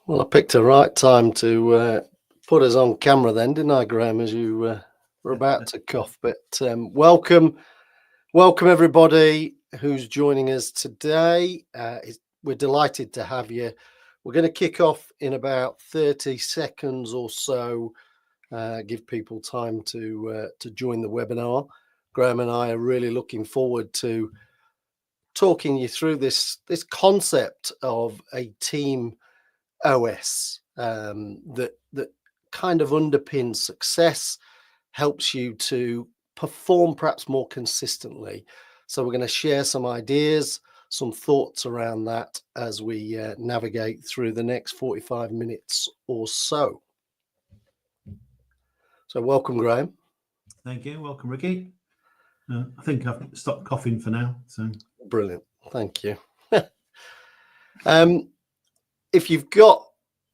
Well, I picked the right time to put us on camera then, didn't I, Graham, as you were about to cough. But welcome everybody who's joining us today. We're delighted to have you. We're going to kick off in about 30 seconds or so, give people time to join the webinar. Graham and I are really looking forward to talking you through this concept of a team OS that kind of underpins success, helps you to perform perhaps more consistently. So we're going to share some ideas, some thoughts around that as we navigate through the next 45 minutes or so. So welcome, Graham. Thank you. Welcome, Ricky. I think I've stopped coughing for now. So brilliant. Thank you. If you've got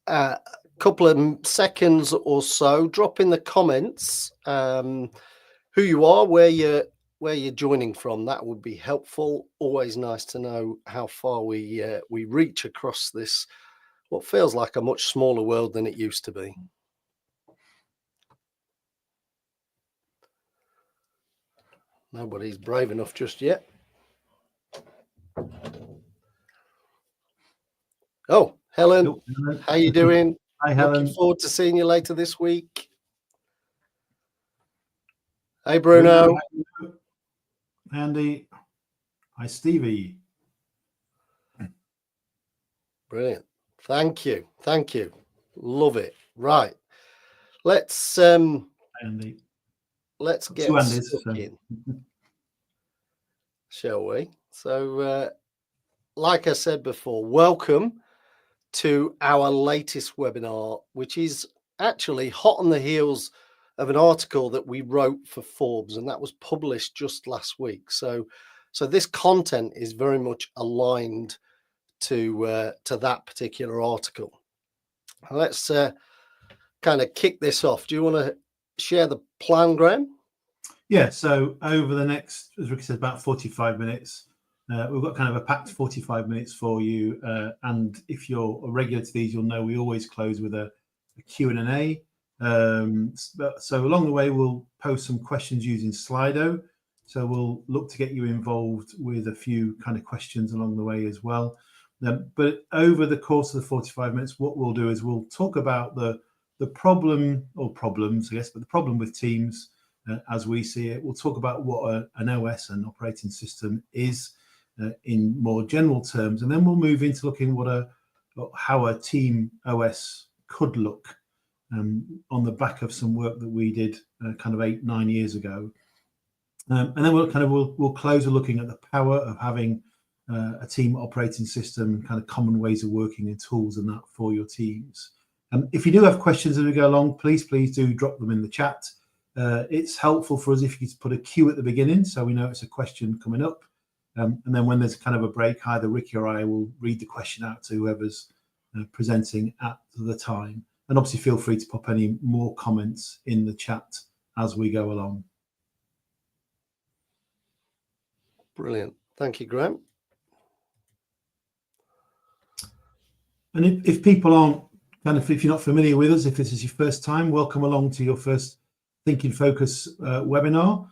a couple of seconds or so, drop in the comments who you are, where you're joining from. That would be helpful. Always nice to know how far we reach across this, what feels like a much smaller world than it used to be. Nobody's brave enough just yet. Oh, Helen, how you doing? Hi, Helen. Looking forward to seeing you later this week. Hey, Bruno. Andy. Hi, Stevie. Brilliant. Thank you. Thank you. Love it. Right. Let's Andy. Let's get stuck in, shall we? So, like I said before, welcome to our latest webinar, which is actually hot on the heels of an article that we wrote for Forbes, and that was published just last week. So this content is very much aligned to that particular article. Let's kind of kick this off. Do you want to share the plan, Graham? Yeah. So over the next, as Ricky said, about 45 minutes. We've got kind of a packed 45 minutes for you. And if you're a regular to these, you'll know we always close with a Q&A. So along the way, we'll post some questions using Slido. So we'll look to get you involved with a few kind of questions along the way as well. But over the course of the 45 minutes, what we'll do is we'll talk about the problem, or problems, I guess, but the problem with Teams as we see it. We'll talk about what an OS, an operating system, is in more general terms, and then we'll move into looking how a team OS could look on the back of some work that we did kind of 8-9 years ago, and then we'll close with looking at the power of having a team operating system, kind of common ways of working and tools and that for your teams. If you do have questions as we go along, please do drop them in the chat. It's helpful for us if you could put a Q at the beginning so we know it's a question coming up. And then when there's kind of a break, either Ricky or I will read the question out to whoever's presenting at the time. And obviously feel free to pop any more comments in the chat as we go along. Brilliant. Thank you, Graham. And if people aren't if you're not familiar with us, if this is your first time, welcome along to your first Think in Focus webinar.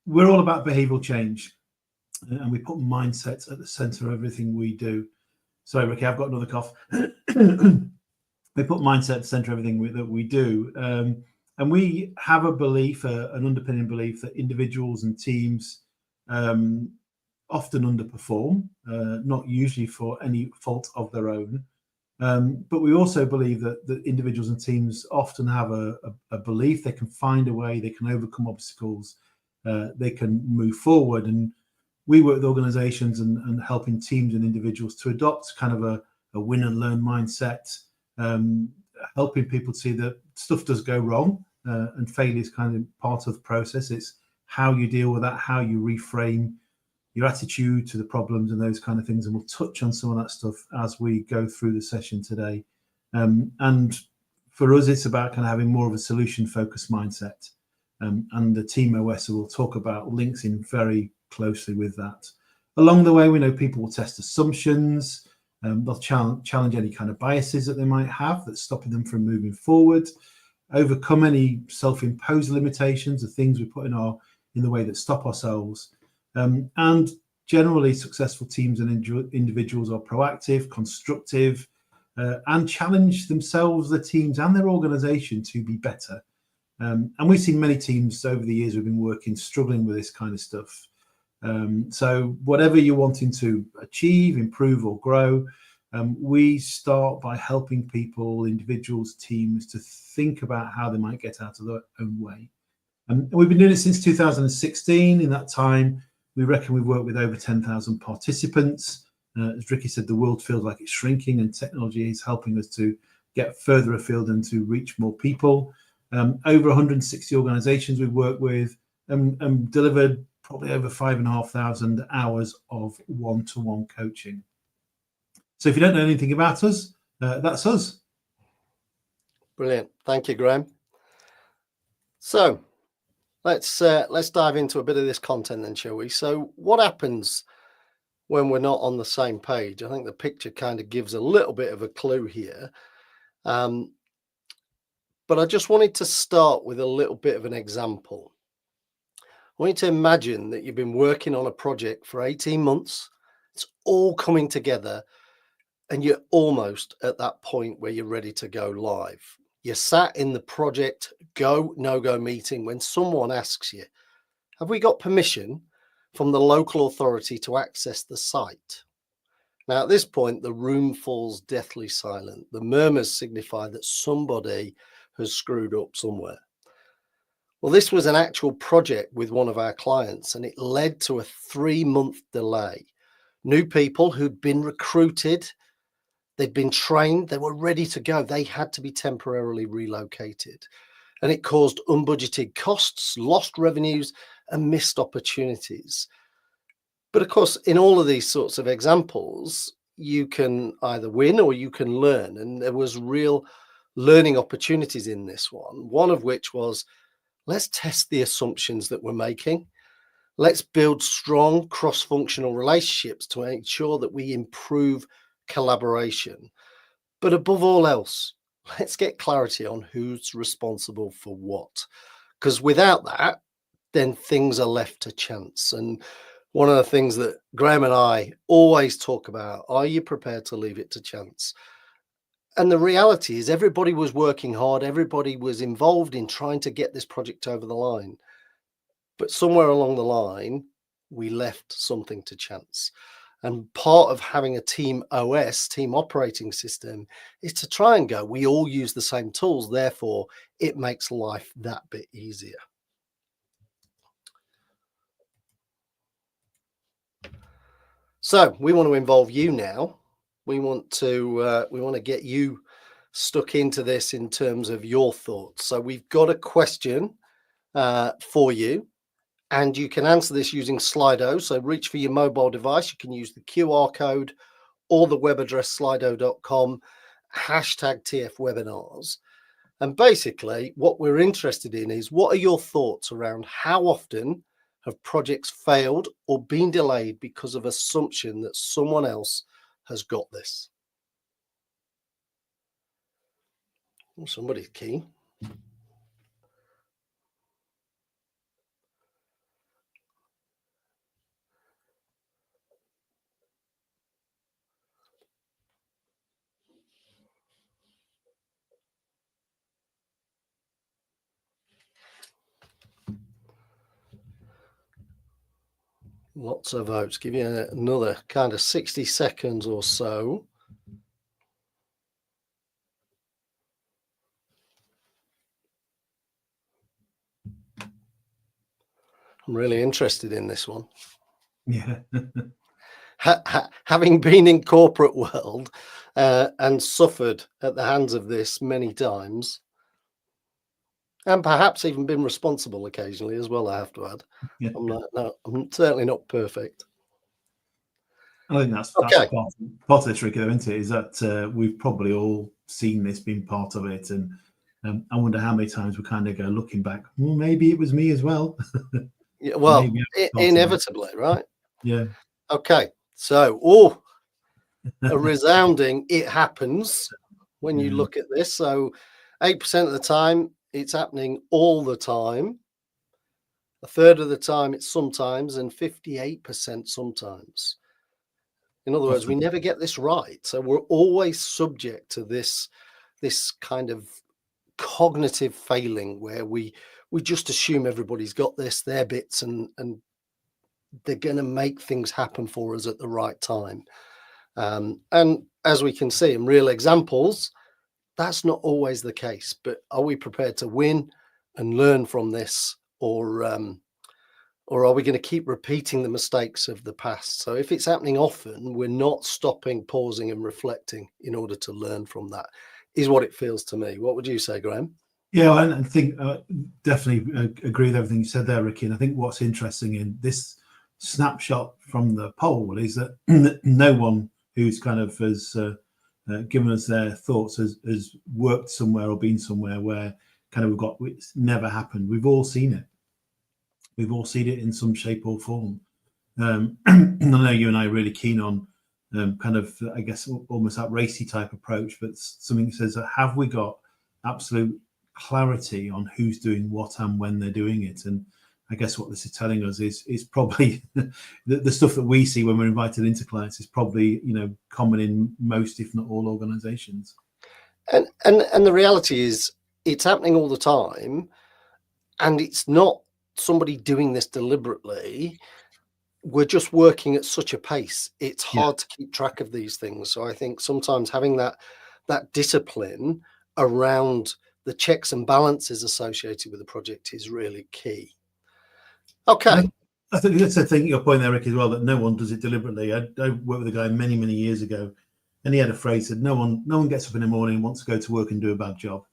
We're all about behavioral change. And we put mindset at the center of everything we do. Sorry, Ricky, I've got another cough. We put mindset at the center of everything that we do. And we have a belief, an underpinning belief, that individuals and teams often underperform, not usually for any fault of their own. But we also believe that individuals and teams often have a belief they can find a way, they can overcome obstacles, they can move forward. And we work with organizations and helping teams and individuals to adopt kind of a win and learn mindset, helping people see that stuff does go wrong, and failure is kind of part of the process. It's how you deal with that, how you reframe your attitude to the problems and those kind of things. And we'll touch on some of that stuff as we go through the session today. And for us, it's about kind of having more of a solution focused mindset. And the team OS will talk about links in very closely with that. Along the way, we know people will test assumptions. They'll challenge any kind of biases that they might have that's stopping them from moving forward, overcome any self-imposed limitations, the things we put in the way that stop ourselves. And generally, successful teams and individuals are proactive, constructive, and challenge themselves, their teams, and their organization to be better. And we've seen many teams over the years who've been working, struggling with this kind of stuff. So whatever you're wanting to achieve, improve, or grow, we start by helping people, individuals, teams to think about how they might get out of their own way. And we've been doing it since 2016. In that time, we reckon we've worked with over 10,000 participants. As Ricky said, the world feels like it's shrinking, and technology is helping us to get further afield and to reach more people. Over 160 organizations we've worked with, and delivered probably over 5,500 hours of one-to-one coaching. So if you don't know anything about us, that's us. Brilliant. Thank you, Graham. So let's dive into a bit of this content then, shall we? So what happens when we're not on the same page? I think the picture kind of gives a little bit of a clue here. But I just wanted to start with a little bit of an example. I want you to imagine that you've been working on a project for 18 months. It's all coming together, and you're almost at that point where you're ready to go live. You're sat in the project go, no-go meeting when someone asks you, have we got permission from the local authority to access the site? Now, at this point, the room falls deathly silent. The murmurs signify that somebody has screwed up somewhere. Well, this was an actual project with one of our clients, and it led to a 3-month delay. New people who'd been recruited, they'd been trained, they were ready to go. They had to be temporarily relocated. And it caused unbudgeted costs, lost revenues, and missed opportunities. But of course, in all of these sorts of examples, you can either win or you can learn. And there was real learning opportunities in this one of which was, let's test the assumptions that we're making. Let's build strong cross-functional relationships to ensure that we improve collaboration. But above all else, let's get clarity on who's responsible for what. Because without that, then things are left to chance. And one of the things that Graham and I always talk about, are you prepared to leave it to chance? And the reality is everybody was working hard. Everybody was involved in trying to get this project over the line. But somewhere along the line, we left something to chance. And part of having a team OS, team operating system, is to try and go, we all use the same tools. Therefore, it makes life that bit easier. So we want to involve you now. We want to get you stuck into this in terms of your thoughts. So we've got a question for you, and you can answer this using Slido. So reach for your mobile device. You can use the QR code or the web address slido.com, #TFWebinars. And basically what we're interested in is, what are your thoughts around how often have projects failed or been delayed because of assumption that someone else has got this? Oh, somebody's keen. Lots of votes. Give you another kind of 60 seconds or so. I'm really interested in this one. Yeah. Having been in corporate world and suffered at the hands of this many times, and perhaps even been responsible occasionally as well, I have to add. Yeah. I'm certainly not perfect. I think that's Okay. part of this, Ricky, though, isn't it? Is that we've probably all seen this, been part of it, and I wonder how many times we kind of go looking back. Well, maybe it was me as well. Yeah, well, Maybe inevitably, right? Yeah. Okay. So, a resounding "it happens" when you Yeah. look at this. So, 8% of the time, it's happening all the time. A third of the time, it's sometimes, and 58% sometimes. In other words, we never get this right. So we're always subject to this kind of cognitive failing where we just assume everybody's got their bits, and they're going to make things happen for us at the right time. And as we can see in real examples, that's not always the case. But are we prepared to win and learn from this, or are we going to keep repeating the mistakes of the past? So if it's happening often, we're not stopping, pausing and reflecting in order to learn from that, is what it feels to me. What would you say, Graham? Yeah, I think definitely agree with everything you said there, Ricky. And I think what's interesting in this snapshot from the poll is that no one who's kind of has given us their thoughts has worked somewhere or been somewhere where kind of it's never happened. We've all seen it. We've all seen it in some shape or form. I know you and I are really keen on kind of, I guess, almost that racy type approach, but something that says, have we got absolute clarity on who's doing what and when they're doing it? And I guess what this is telling us is probably the stuff that we see when we're invited into clients is probably, common in most, if not all, organizations. And the reality is it's happening all the time, and it's not somebody doing this deliberately. We're just working at such a pace. It's hard to keep track of these things. So I think sometimes having that discipline around the checks and balances associated with the project is really key. Okay. I think that's a thing, your point there, Rick, as well, that no one does it deliberately. I worked with a guy many, many years ago, and he had a phrase that no one gets up in the morning and wants to go to work and do a bad job.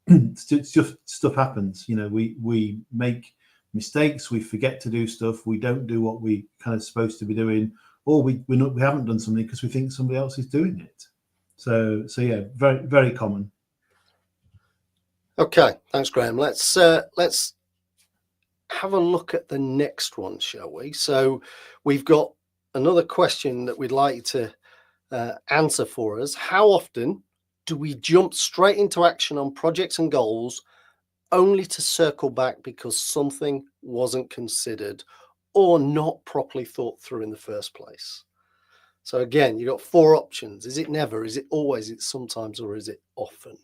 It's just stuff happens. We make mistakes, we forget to do stuff, we don't do what we kind of supposed to be doing, or we haven't done something because we think somebody else is doing it. So yeah, very, very common. Okay, thanks, Graham. Let's have a look at the next one, shall we? So we've got another question that we'd like to answer for us. How often do we jump straight into action on projects and goals only to circle back because something wasn't considered or not properly thought through in the first place? So again, you've got 4 options. Is it never? Is it always? Is it sometimes? Or is it often?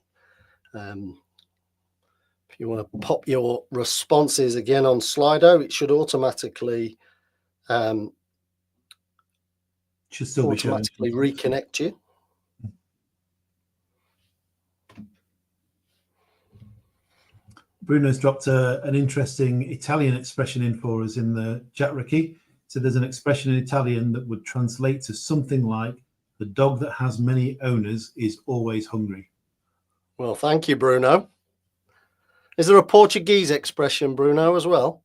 If you want to pop your responses again on Slido, it should automatically reconnect you. Bruno's dropped an interesting Italian expression in for us in the chat, Ricky. So there's an expression in Italian that would translate to something like, the dog that has many owners is always hungry. Well, thank you, Bruno. Is there a Portuguese expression, Bruno, as well?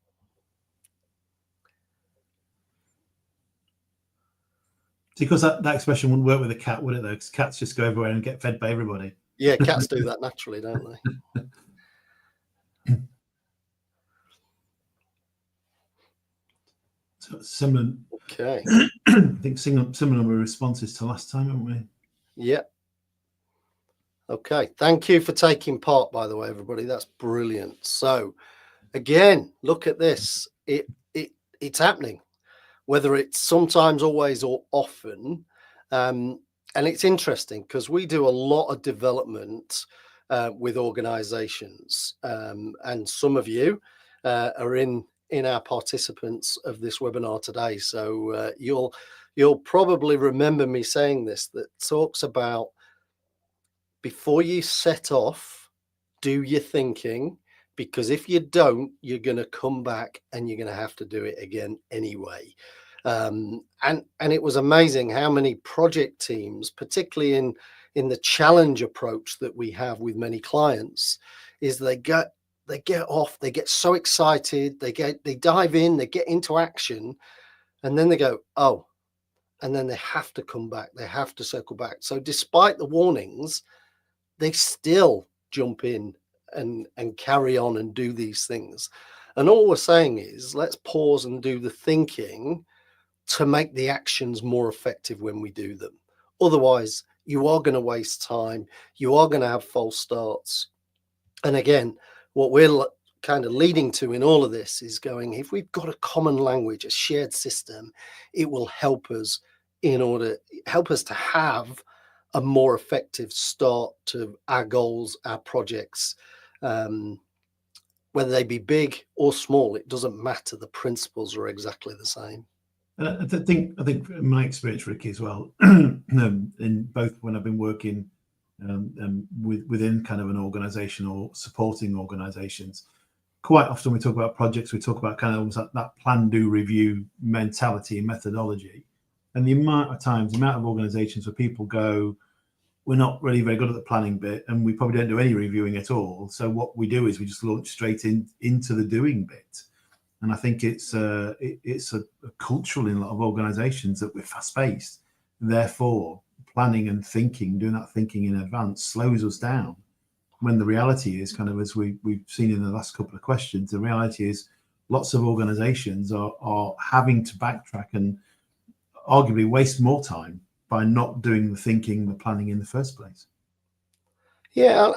Because that expression wouldn't work with a cat, would it, though? Because cats just go everywhere and get fed by everybody. Yeah, cats do that naturally, don't they? So similar. Okay. I think similar responses to last time, haven't we? Yeah. Okay. Thank you for taking part, by the way, everybody. That's brilliant. So again, look at this. It's happening, whether it's sometimes, always, or often. And it's interesting because we do a lot of development with organizations, and some of you are in in our participants of this webinar today. So you'll probably remember me saying this, that talks about before you set off, do your thinking, because if you don't, you're going to come back and you're going to have to do it again anyway. And it was amazing how many project teams, particularly in the challenge approach that we have with many clients, is they get off, they get so excited, they dive in, they get into action, and then they go, oh, and then they have to come back, they have to circle back. So despite the warnings, they still jump in and carry on and do these things. And all we're saying is, let's pause and do the thinking to make the actions more effective when we do them. Otherwise, you are going to waste time. You are going to have false starts. And again, what we're kind of leading to in all of this is going, if we've got a common language, a shared system, it will help us to have a more effective start to our goals, our projects, whether they be big or small. It doesn't matter. The principles are exactly the same. I think in my experience, Ricky, as well, in both when I've been working within kind of an organisation or supporting organisations, quite often we talk about projects, we talk about kind of almost like that plan, do, review mentality and methodology. And the amount of organisations where people go, we're not really very good at the planning bit, and we probably don't do any reviewing at all. So what we do is we just launch straight into the doing bit. And I think it's a cultural in a lot of organisations that we're fast-paced. Therefore, planning and thinking, doing that thinking in advance, slows us down. When the reality is, kind of as we've seen in the last couple of questions, the reality is lots of organisations are having to backtrack and arguably waste more time by not doing the thinking, the planning in the first place. Yeah,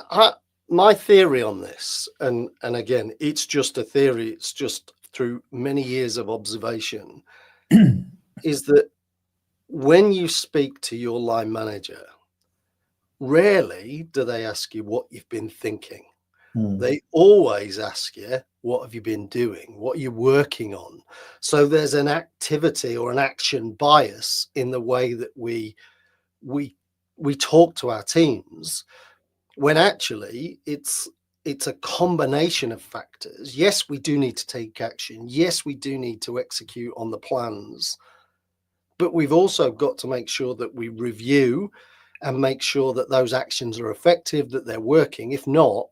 my theory on this, and again, it's just a theory, it's just through many years of observation, is that when you speak to your line manager, rarely do they ask you what you've been thinking. They always ask you, what have you been doing? What are you working on? So there's an activity or an action bias in the way that we talk to our teams, when actually it's a combination of factors. Yes, we do need to take action. Yes, we do need to execute on the plans, but we've also got to make sure that we review and make sure that those actions are effective, that they're working. If not,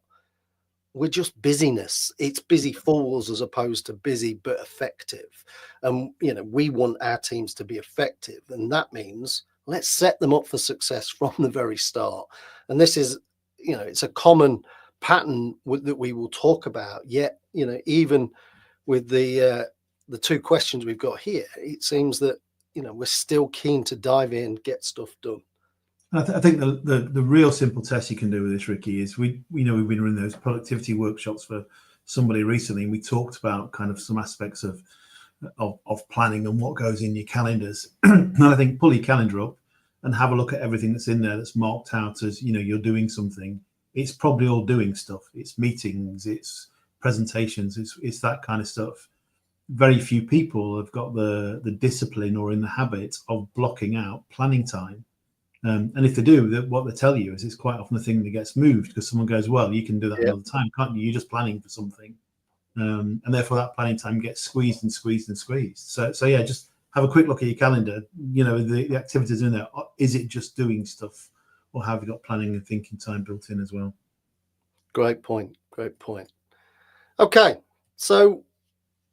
we're just busyness. It's busy fools as opposed to busy but effective. And we want our teams to be effective, and that means let's set them up for success from the very start. And this is, it's a common pattern that we will talk about. Yet, even with the two questions we've got here, it seems that we're still keen to dive in, get stuff done. I think the real simple test you can do with this, Ricky, is we've been running those productivity workshops for somebody recently, and we talked about kind of some aspects of planning and what goes in your calendars. And I think pull your calendar up and have a look at everything that's in there that's marked out as you're doing something. It's probably all doing stuff. It's meetings, it's presentations, it's that kind of stuff. Very few people have got the discipline or in the habit of blocking out planning time. And if they do, what they tell you is it's quite often the thing that gets moved, because someone goes, well, you can do that another time, can't you? You're just planning for something. And therefore that planning time gets squeezed and squeezed and squeezed. So yeah, just have a quick look at your calendar. The activities in there. Is it just doing stuff, or have you got planning and thinking time built in as well? Great point. Okay, so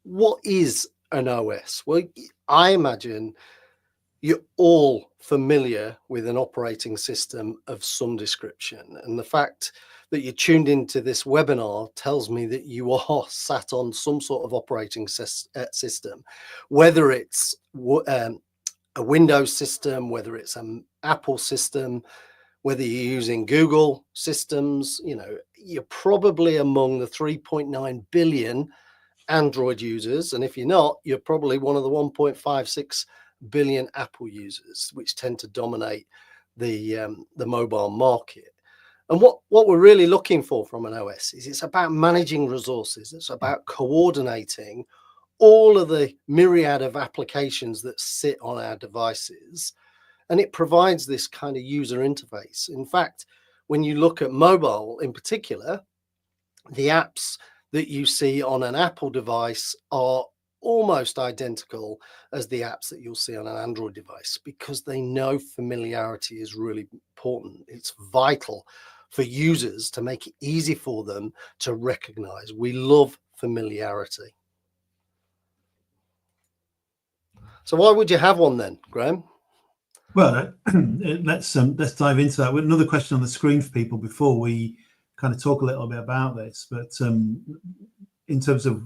what is an OS? Well, I imagine you're all familiar with an operating system of some description, and the fact that you tuned into this webinar tells me that you are sat on some sort of operating system, whether it's a Windows system, whether it's an Apple system, whether you're using Google systems. You're probably among the 3.9 billion Android users, and if you're not, you're probably one of the 1.56 billion Apple users, which tend to dominate the mobile market. And what we're really looking for from an OS is it's about managing resources. It's about coordinating all of the myriad of applications that sit on our devices, and it provides this kind of user interface. In fact, when you look at mobile in particular, the apps that you see on an Apple device are almost identical as the apps that you'll see on an Android device, because they know familiarity is really important. It's vital for users to make it easy for them to recognize. We love familiarity. So why would you have one then, Graham? Well, let's dive into that. Another question on the screen for people before we kind of talk a little bit about this. But in terms of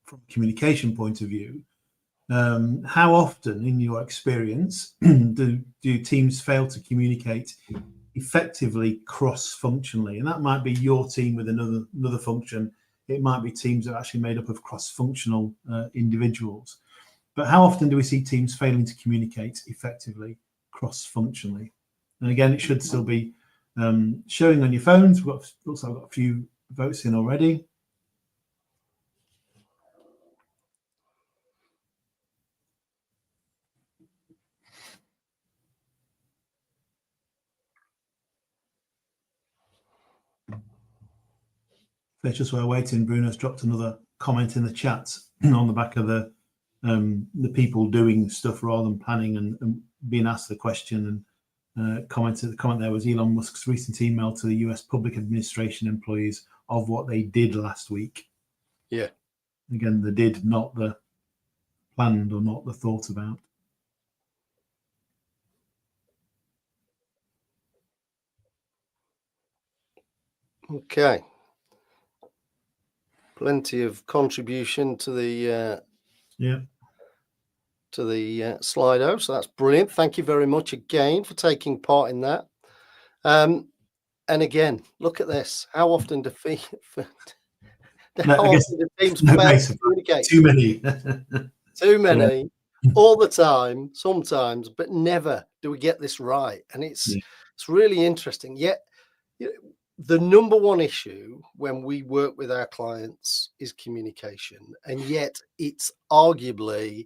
from a communication point of view, how often, in your experience, do teams fail to communicate effectively cross-functionally? And that might be your team with another function. It might be teams that are actually made up of cross-functional individuals. But how often do we see teams failing to communicate effectively cross-functionally? And again, it should still be showing on your phones. Looks like I've got a few votes in already. Just while waiting, Bruno's dropped another comment in the chat on the back of the people doing stuff rather than planning and being asked the question. And the comment there was Elon Musk's recent email to the US public administration employees of what they did last week. Yeah. Again, the did, not the planned or not the thought about. Okay. Plenty of contribution to the Slido, so that's brilliant. Thank you very much again for taking part in that. And again, look at this. How often do teams fail to communicate? Too many. Too many, all the time, sometimes, but never do we get this right. And it's really interesting. Yet, the number one issue when we work with our clients is communication, and yet it's arguably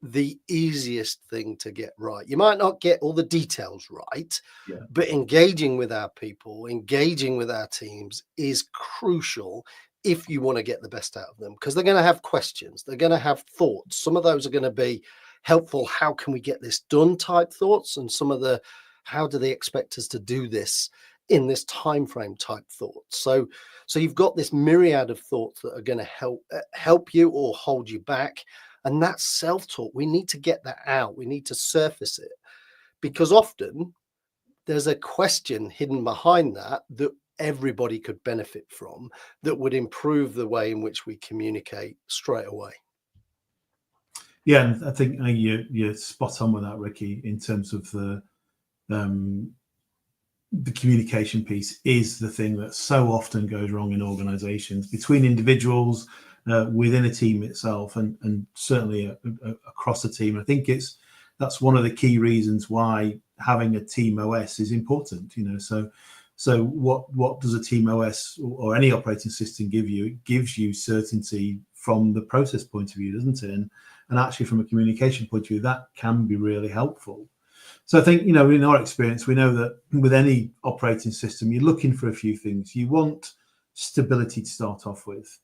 the easiest thing to get right. You might not get all the details right, but engaging with our people, engaging with our teams is crucial if you want to get the best out of them, because they're going to have questions, they're going to have thoughts. Some of those are going to be helpful, how can we get this done type thoughts, and some of the how do they expect us to do this in this time frame type thoughts. So you've got this myriad of thoughts that are going to help you or hold you back, and that's self-talk. We need to get that out. We need to surface it, because often there's a question hidden behind that everybody could benefit from, that would improve the way in which we communicate straight away. Yeah, and I think you're spot on with that, Ricky, in terms of the communication piece is the thing that so often goes wrong in organizations, between individuals, within a team itself, and certainly across a team. I think that's one of the key reasons why having a team OS is important. So what does a team OS or any operating system give you? It gives you certainty from the process point of view, doesn't it? And actually from a communication point of view, that can be really helpful. So I think, in our experience, we know that with any operating system, you're looking for a few things. You want stability to start off with.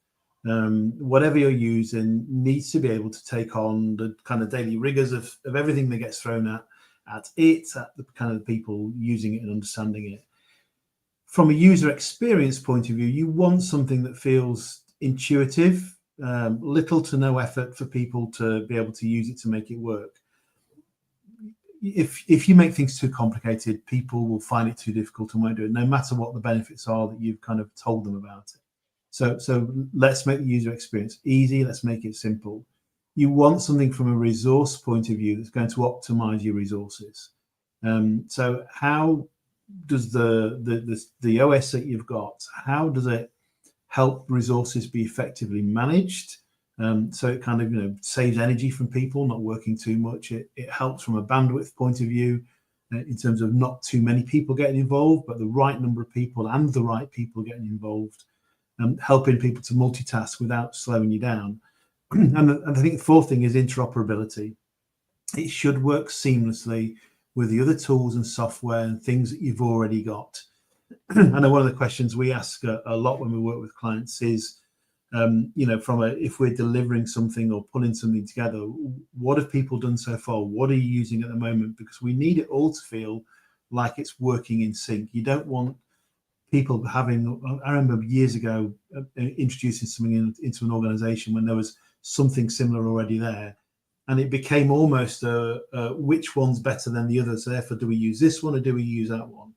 Whatever you're using needs to be able to take on the kind of daily rigors of everything that gets thrown at the kind of people using it and understanding it. From a user experience point of view, you want something that feels intuitive, little to no effort for people to be able to use it to make it work. If you make things too complicated, people will find it too difficult and won't do it, no matter what the benefits are that you've kind of told them about it. So let's make the user experience easy. Let's make it simple. You want something from a resource point of view that's going to optimize your resources. So how does the OS that you've got, how does it help resources be effectively managed? So it kind of saves energy from people not working too much. It helps from a bandwidth point of view in terms of not too many people getting involved, but the right number of people and the right people getting involved, helping people to multitask without slowing you down. And I think the fourth thing is interoperability. It should work seamlessly with the other tools and software and things that you've already got. I know one of the questions we ask a lot when we work with clients is, if we're delivering something or pulling something together, what have people done so far? What are you using at the moment? Because we need it all to feel like it's working in sync. You don't want people having, I remember years ago introducing something into an organization when there was something similar already there. And it became almost which one's better than the other. So therefore, do we use this one or do we use that one?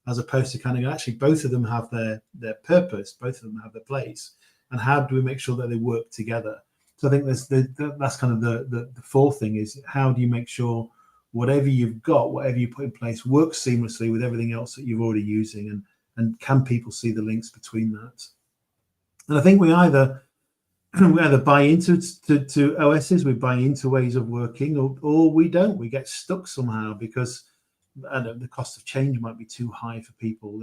As opposed to kind of actually both of them have their purpose, both of them have their place. And how do we make sure that they work together? So I think that's kind of the fourth thing is how do you make sure whatever you've got, whatever you put in place works seamlessly with everything else that you're already using, and can people see the links between that? And I think we either buy into OSs, we buy into ways of working, or we don't. We get stuck somehow because the cost of change might be too high for people.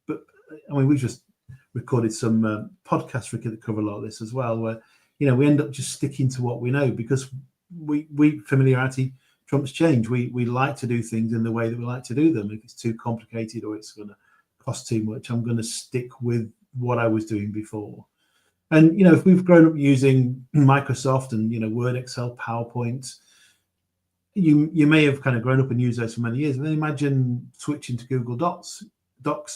But I mean, we've just recorded some podcasts that cover a lot of this as well, where we end up just sticking to what we know because we familiarity trumps change. We like to do things in the way that we like to do them. If it's too complicated or it's going to cost too much, I'm going to stick with what I was doing before. And if we've grown up using Microsoft and Word, Excel, PowerPoint, you may have kind of grown up and used those for many years. And then imagine switching to Google Docs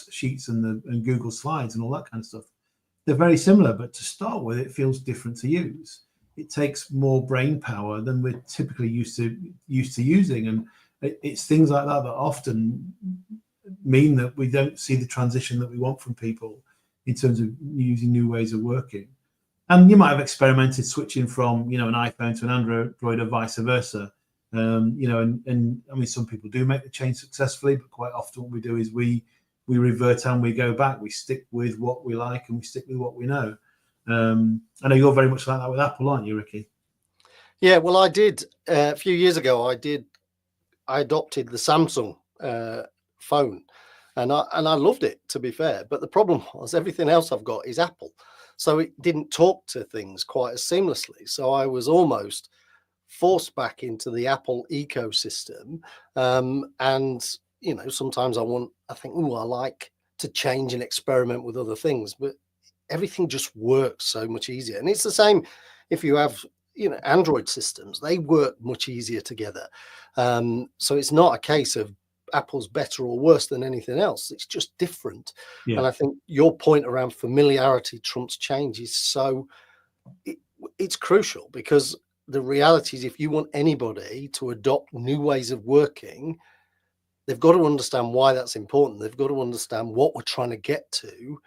sheets and Google Slides and all that kind of stuff. They're very similar, but to start with, it feels different to use. It takes more brain power than we're typically used to using, and it's things like that that often mean that we don't see the transition that we want from people in terms of using new ways of working. And you might have experimented switching from an iPhone to an Android or vice versa. And I mean, some people do make the change successfully, but quite often what we do is we revert and we go back. We stick with what we like and we stick with what we know. I know you're very much like that with Apple, aren't you, Ricky? Yeah, well, I did a few years ago. I adopted the Samsung phone, and I loved it, to be fair. But the problem was everything else I've got is Apple, so it didn't talk to things quite as seamlessly. So I was almost forced back into the Apple ecosystem, and sometimes I think, I like to change and experiment with other things, but everything just works so much easier. And it's the same if you have Android systems, they work much easier together. So it's not a case of Apple's better or worse than anything else. It's just different. Yeah. And I think your point around familiarity trumps change is it's crucial, because the reality is if you want anybody to adopt new ways of working, they've got to understand why that's important. They've got to understand what we're trying to get to.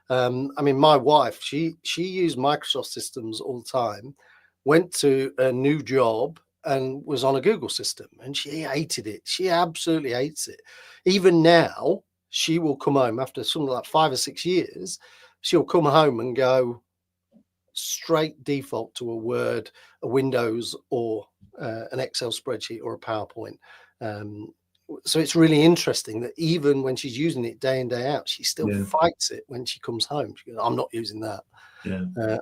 I mean, my wife, she used Microsoft systems all the time, went to a new job and was on a Google system, and she hated it. She absolutely hates it. Even now, she will come home after something like 5 or 6 years. She'll come home and go straight default to a Word, a Windows, or an Excel spreadsheet or a PowerPoint. So it's really interesting that even when she's using it day in, day out, she still fights it when she comes home. She goes, I'm not using that.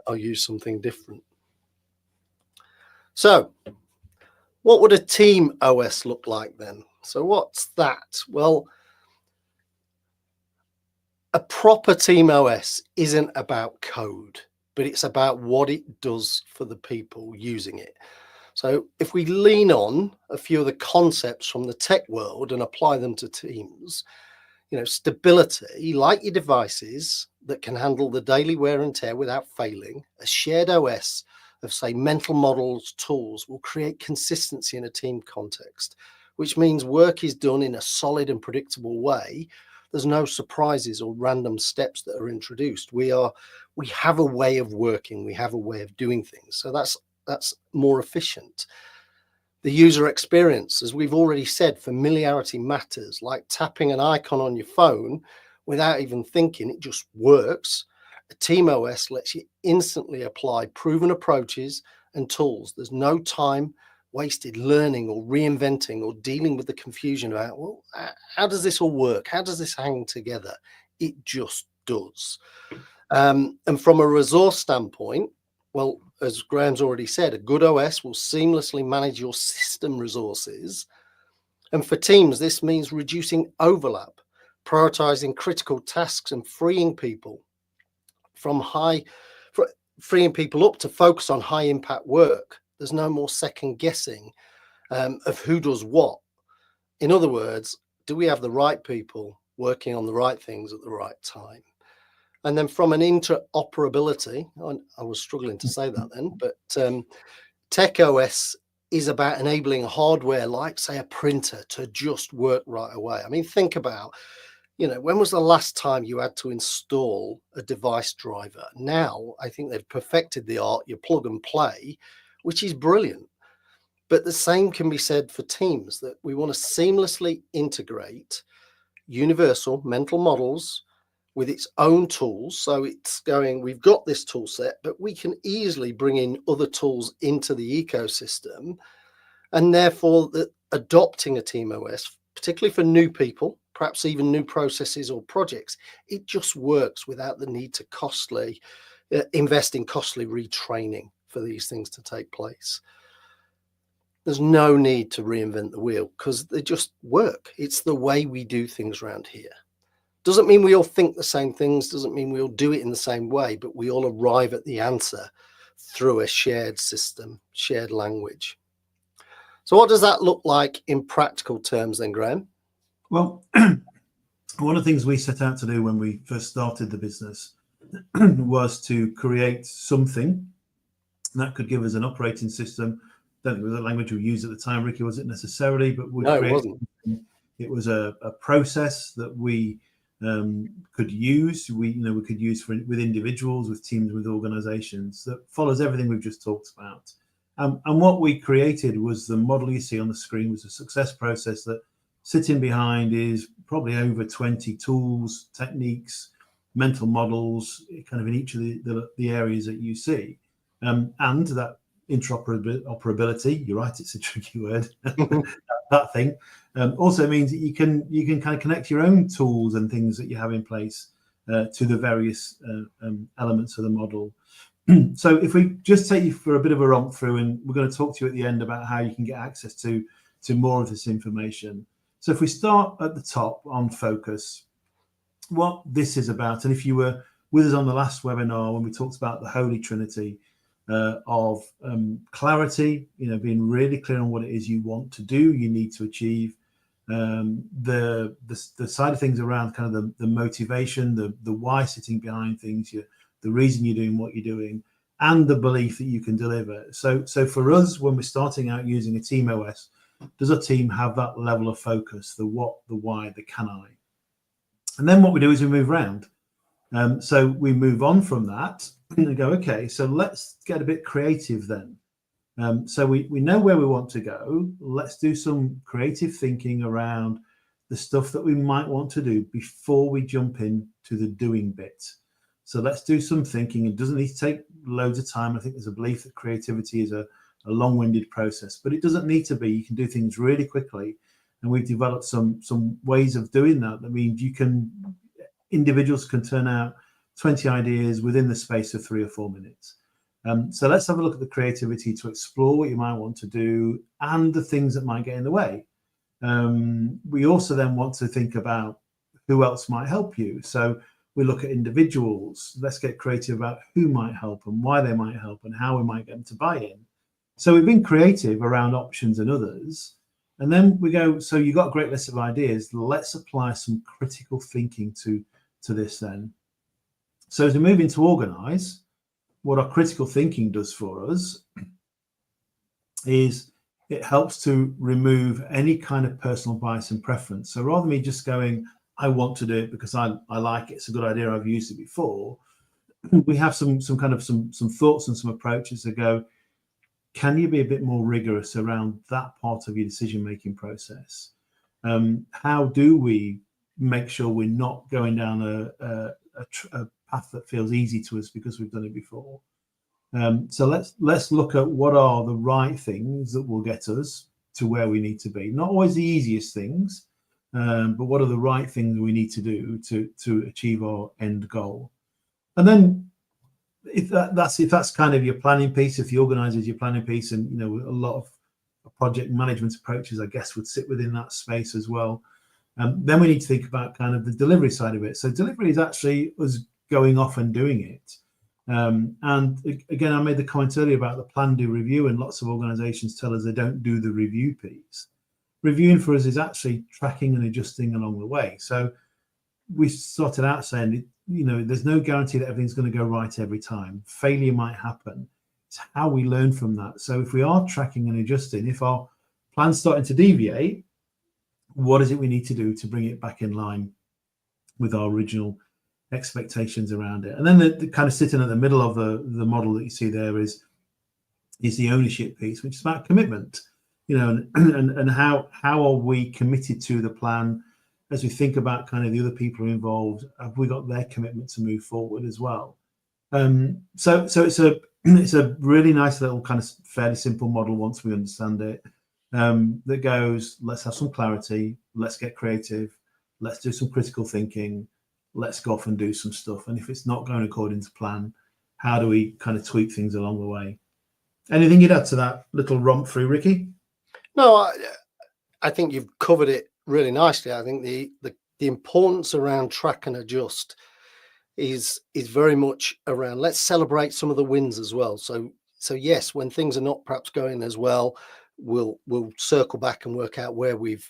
I'll use something different. So what would a team OS look like then? So what's that? Well, a proper team OS isn't about code, but it's about what it does for the people using it. So if we lean on a few of the concepts from the tech world and apply them to teams, stability, like your devices that can handle the daily wear and tear without failing, a shared OS of, say, mental models, tools will create consistency in a team context, which means work is done in a solid and predictable way. There's no surprises or random steps that are introduced. We have a way of working. We have a way of doing things. So that's more efficient. The user experience, as we've already said, familiarity matters. Like tapping an icon on your phone without even thinking, it just works. A team OS lets you instantly apply proven approaches and tools. There's no time wasted learning or reinventing or dealing with the confusion about, well, how does this all work? How does this hang together? It just does. And from a resource standpoint, Well, as Graham's already said, a good OS will seamlessly manage your system resources. And for teams, this means reducing overlap, prioritizing critical tasks and freeing people up to focus on high impact work. There's no more second guessing of who does what. In other words, do we have the right people working on the right things at the right time? And then from an interoperability, I was struggling to say that then, but Tech OS is about enabling hardware like, say, a printer to just work right away. I mean, think about, when was the last time you had to install a device driver? Now, I think they've perfected the art, you plug and play, which is brilliant. But the same can be said for teams, that we want to seamlessly integrate universal mental models with its own tools. So it's going, we've got this tool set, but we can easily bring in other tools into the ecosystem. And therefore, adopting a team OS, particularly for new people, perhaps even new processes or projects, it just works without the need to invest in costly retraining for these things to take place. There's no need to reinvent the wheel because they just work. It's the way we do things around here. Doesn't mean we all think the same things, doesn't mean we all do it in the same way, but we all arrive at the answer through a shared system, shared language. So what does that look like in practical terms then, Graham? Well, one of the things we set out to do when we first started the business was to create something that could give us an operating system. I don't think it was a language we used at the time, Ricky, was it necessarily? But no, it wasn't. It was a process that we could use. We could use with individuals, with teams, with organizations, that follows everything we've just talked about. And what we created was the model you see on the screen, was a success process that sitting behind is probably over 20 tools, techniques, mental models, kind of in each of the areas that you see. And that interoperability, you're right, it's a tricky word, that thing, also means that you can kind of connect your own tools and things that you have in place to the various elements of the model. So if we just take you for a bit of a romp through, and we're going to talk to you at the end about how you can get access to more of this information. So if we start at the top on focus, what this is about, and if you were with us on the last webinar when we talked about the Holy Trinity of clarity, being really clear on what it is you want to do, you need to achieve, the side of things around kind of the motivation, the why sitting behind things, the reason you're doing what you're doing, and the belief that you can deliver. So for us, when we're starting out using a team OS, does a team have that level of focus, the what, the why, the can I? And then what we do is we move around. So we move on from that and go, okay, so let's get a bit creative then. So we know where we want to go. Let's do some creative thinking around the stuff that we might want to do before we jump into the doing bit. So let's do some thinking. It doesn't need to take loads of time. I think there's a belief that creativity is a long-winded process, but it doesn't need to be. You can do things really quickly. And we've developed some ways of doing that. That means individuals can turn out 20 ideas within the space of 3 or 4 minutes. So let's have a look at the creativity to explore what you might want to do and the things that might get in the way. We also then want to think about who else might help you. So we look at individuals. Let's get creative about who might help and why they might help and how we might get them to buy in. So we've been creative around options and others. And then we go, so you've got a great list of ideas. Let's apply some critical thinking to this then. So as we move into organize, what our critical thinking does for us is it helps to remove any kind of personal bias and preference. So rather than me just going, I want to do it because I like it, it's a good idea, I've used it before, we have some thoughts and some approaches that go, can you be a bit more rigorous around that part of your decision-making process? How do we make sure we're not going down a path that feels easy to us because we've done it before? So let's look at what are the right things that will get us to where we need to be. Not always the easiest things, but what are the right things we need to do to achieve our end goal? And then if that's kind of your planning piece, if the organizer is your planning piece, and a lot of project management approaches, I guess, would sit within that space as well. Then we need to think about kind of the delivery side of it. So delivery is actually us going off and doing it. And again, I made the comment earlier about the plan, do, review, and lots of organizations tell us they don't do the review piece. Reviewing for us is actually tracking and adjusting along the way. So we started out saying, there's no guarantee that everything's going to go right every time. Failure might happen. It's how we learn from that. So if we are tracking and adjusting, if our plan's starting to deviate, what is it we need to do to bring it back in line with our original expectations around it? And then the kind of sitting at the middle of the model that you see there is the ownership piece, which is about commitment, and how are we committed to the plan as we think about kind of the other people involved. Have we got their commitment to move forward as well? So it's a really nice little kind of fairly simple model once we understand it, that goes, let's have some clarity, let's get creative, let's do some critical thinking, let's go off and do some stuff. And if it's not going according to plan, how do we kind of tweak things along the way? Anything you'd add to that little romp through, Ricky? No, I think you've covered it really nicely. I think the importance around track and adjust is very much around, let's celebrate some of the wins as well. So yes, when things are not perhaps going as well, we'll circle back and work out where we've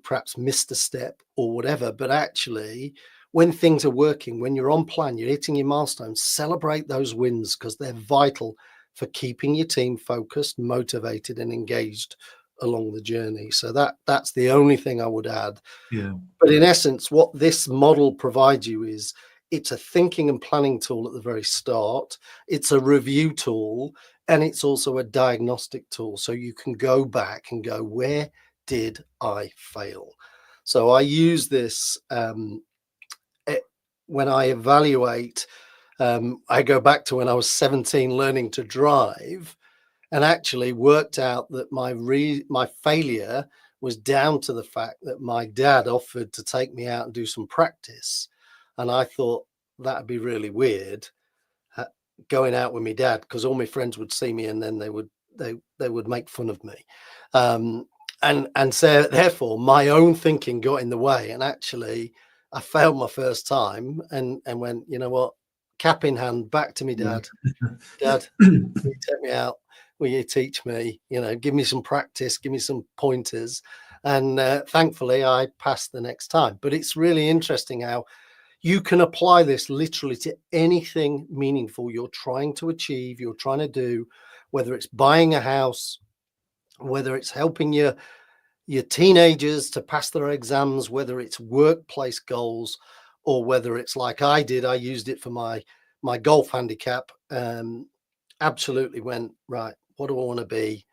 perhaps missed a step or whatever. But actually, when things are working, when you're on plan, you're hitting your milestones, celebrate those wins, because they're vital for keeping your team focused, motivated, and engaged along the journey. So that's the only thing I would add. Yeah. But in essence, what this model provides you is, it's a thinking and planning tool at the very start. It's a review tool, and it's also a diagnostic tool. So you can go back and go, where did I fail? So I use this when I evaluate. I go back to when I was 17 learning to drive, and actually worked out that my failure was down to the fact that my dad offered to take me out and do some practice. And I thought that'd be really weird, going out with my dad, because all my friends would see me and then they would make fun of me. And so therefore my own thinking got in the way, and actually I failed my first time and went, you know what, cap in hand, back to me dad. Dad, will you take me out? Will you teach me? Give me some practice, give me some pointers. And thankfully I passed the next time. But it's really interesting how you can apply this literally to anything meaningful you're trying to achieve, you're trying to do, whether it's buying a house, whether it's helping your teenagers to pass their exams, whether it's workplace goals, or whether it's like I did, I used it for my golf handicap. Absolutely went, right, what do I want to be?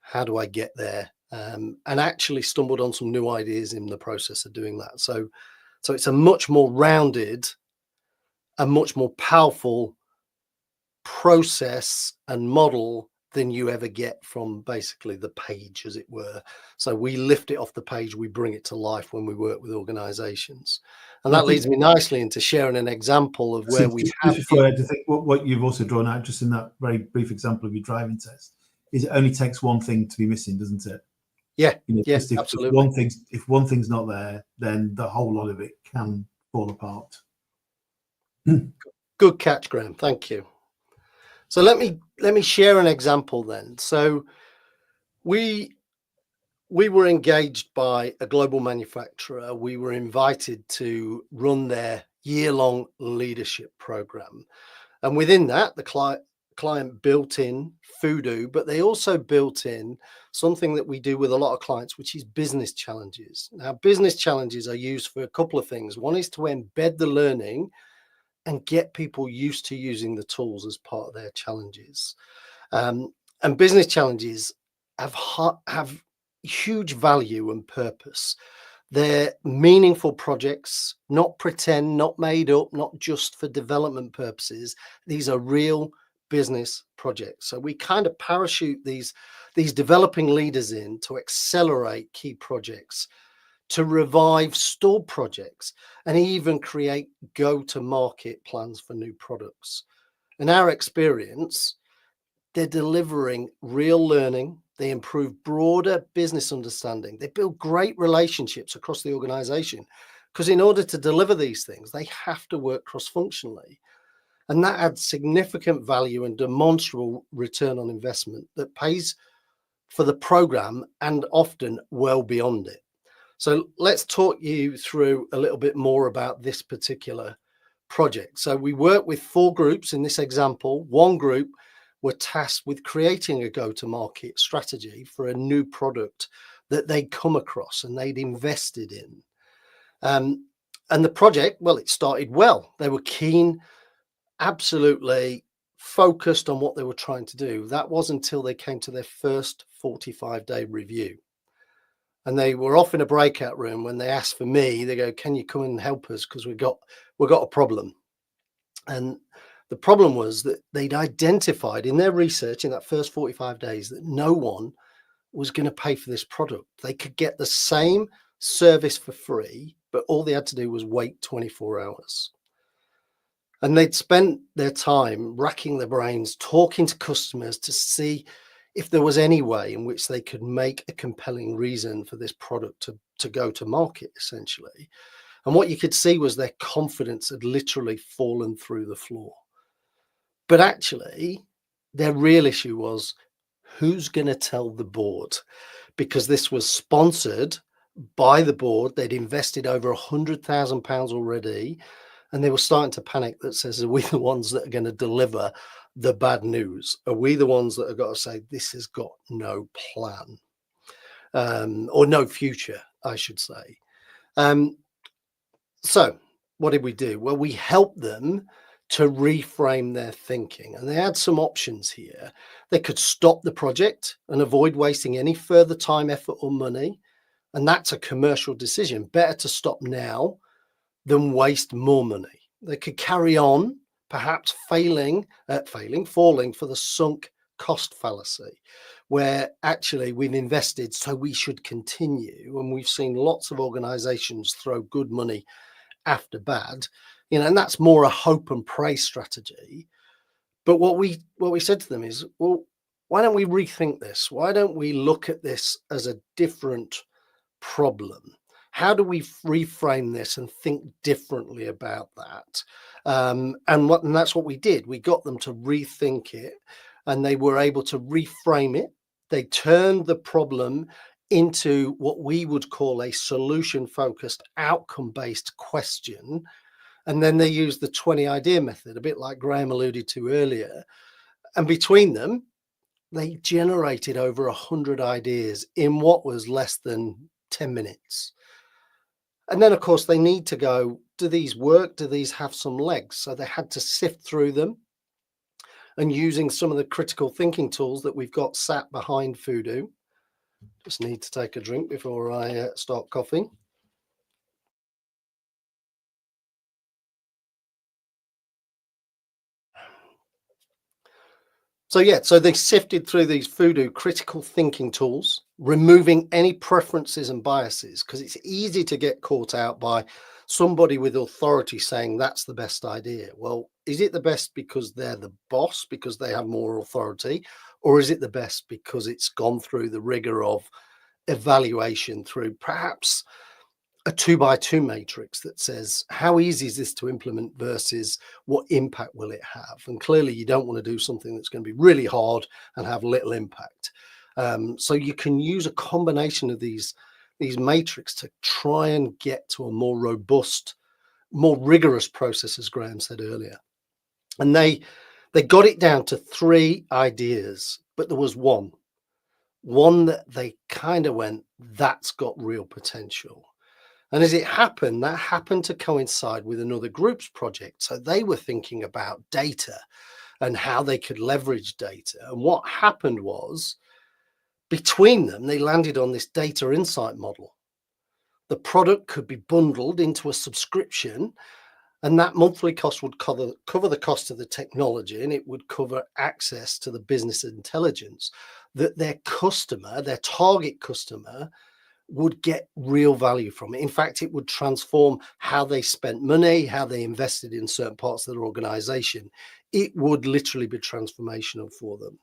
How do I get there? And actually stumbled on some new ideas in the process of doing that. So it's a much more rounded, a much more powerful process and model than you ever get from basically the page, as it were. So we lift it off the page, we bring it to life when we work with organizations. And that leads me nicely into sharing an example of where we have. Before I think what you've also drawn out just in that very brief example of your driving test is it only takes one thing to be missing, doesn't it? Yeah, absolutely. If one thing's not there, then the whole lot of it can fall apart. Good catch, Graham. Thank you. So let me share an example then. So we were engaged by a global manufacturer. We were invited to run their year-long leadership program. And within that, the client built in FoooDo, but they also built in something that we do with a lot of clients, which is business challenges. Now, business challenges are used for a couple of things. One is to embed the learning and get people used to using the tools as part of their challenges. And business challenges have huge value and purpose. They're meaningful projects, not pretend, not made up, not just for development purposes. These are real business projects. So we kind of parachute these developing leaders in to accelerate key projects, to revive stalled projects, and even create go-to-market plans for new products. In our experience, they're delivering real learning. They improve broader business understanding. They build great relationships across the organization, because in order to deliver these things, they have to work cross-functionally. And that adds significant value and demonstrable return on investment that pays for the program and often well beyond it. So let's talk you through a little bit more about this particular project. So we work with 4 groups in this example. One group were tasked with creating a go-to-market strategy for a new product that they'd come across and they'd invested in. And the project, well, it started well. They were keen, absolutely focused on what they were trying to do. That was until they came to their first 45-day review. And they were off in a breakout room. When they asked for me, they go, "Can you come and help us? Because we've got a problem." And the problem was that they'd identified in their research in that first 45 days that no one was going to pay for this product. They could get the same service for free, but all they had to do was wait 24 hours. And they'd spent their time racking their brains, talking to customers to see if there was any way in which they could make a compelling reason for this product to go to market, essentially. And what you could see was their confidence had literally fallen through the floor. But actually, their real issue was, who's going to tell the board? Because this was sponsored by the board. They'd invested over £100,000 already. And they were starting to panic that says, are we the ones that are going to deliver the bad news? Are we the ones that have got to say, this has got no plan or no future, I should say. So what did we do? Well, we helped them to reframe their thinking. And they had some options here. They could stop the project and avoid wasting any further time, effort or money. And that's a commercial decision. Better to stop now than waste more money. They could carry on, perhaps falling for the sunk cost fallacy, where actually we've invested, so we should continue. And we've seen lots of organizations throw good money after bad, and that's more a hope and pray strategy. But what we said to them is, well, why don't we rethink this? Why don't we look at this as a different problem? How do we reframe this and think differently about that? And that's what we did. We got them to rethink it, and they were able to reframe it. They turned the problem into what we would call a solution-focused, outcome-based question. And then they used the 20 idea method, a bit like Graham alluded to earlier. And between them, they generated over 100 ideas in what was less than 10 minutes. And then, of course, they need to go, do these work? Do these have some legs? So they had to sift through them, and using some of the critical thinking tools that we've got sat behind FoooDo. Just need to take a drink before I start coughing. So they sifted through these FoooDo critical thinking tools, removing any preferences and biases, because it's easy to get caught out by somebody with authority saying that's the best idea. Well, is it the best because they're the boss, because they have more authority, or is it the best because it's gone through the rigor of evaluation through perhaps a 2x2 matrix that says, how easy is this to implement versus what impact will it have? And clearly you don't want to do something that's going to be really hard and have little impact. So you can use a combination of these matrix to try and get to a more robust, more rigorous process, as Graham said earlier. And they got it down to 3 ideas, but there was one that they kind of went, that's got real potential. And as it happened, that happened to coincide with another group's project. So they were thinking about data and how they could leverage data. And what happened was, between them, they landed on this data insight model. The product could be bundled into a subscription, and that monthly cost would cover the cost of the technology, and it would cover access to the business intelligence that their customer, their target customer, would get real value from it. In fact, it would transform how they spent money, how they invested in certain parts of their organization it would literally be transformational for them.